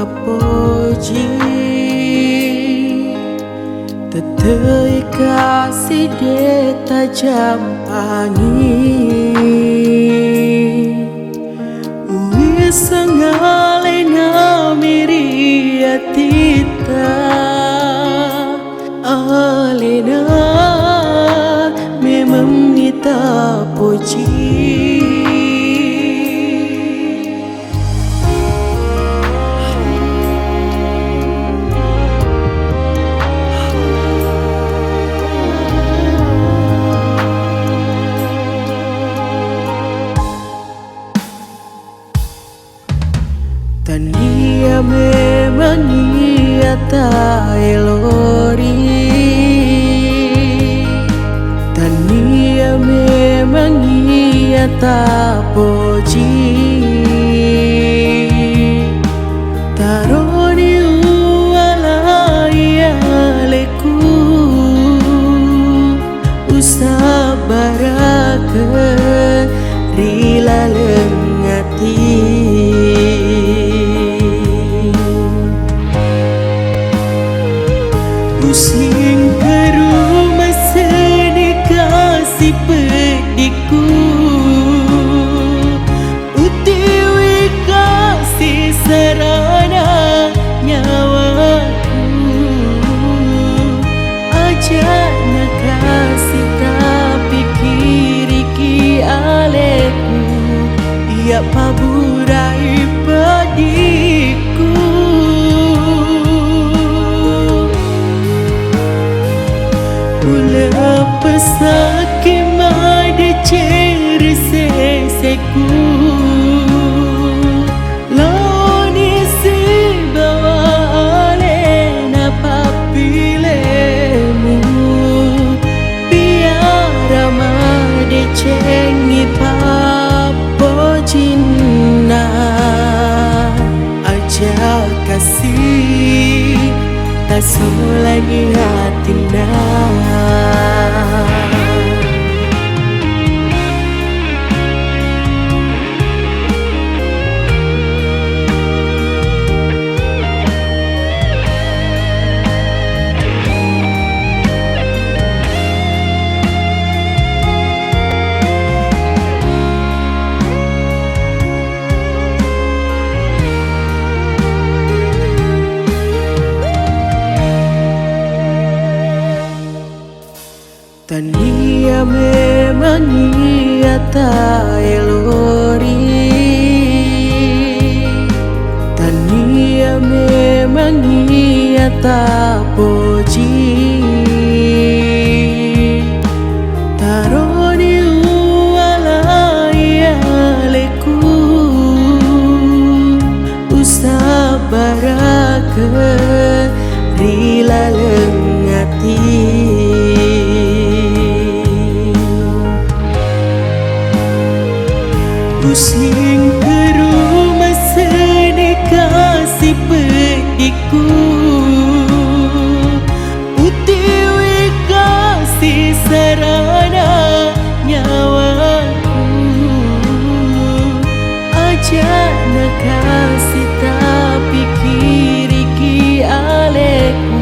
ngapoji tetei kasih de tajam angin wis ngalena miria tita alena memang kita puji. Tania memang ia tak elori, Tania memang ia tak puji. Taroni uala ia leku usah barakan rila lengati. Pusing ke rumah seni kasih pediku utiwi kasih serana nyawaku ajak nak kasih tapi kiriki aleku ia paburai padiku. Pula pesakit mada cer seseku Loni si bawa alena papilemu biar mada cengi papo jinna aja kasih tak lagi hatinya. Tania memang ia tak elori, Tania memang ia tak puji. Taroni uala ia leku usah barakan rila lengati. Pusing ke rumah seni kasih pediku utiwi kasih serana nyawaku ajak nak kasih tapi kiriki aleku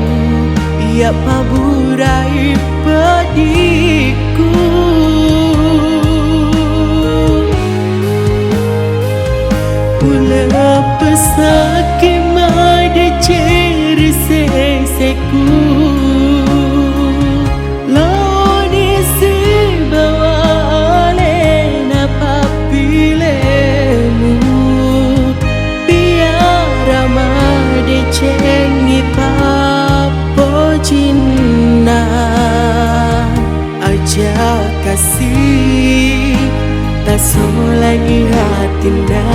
ia paburai padiku. Pula pesakit mada cer seseku Loni si bawa alena papilemu biar mada cengi papo jinna aja kasih tak lagi hatinya.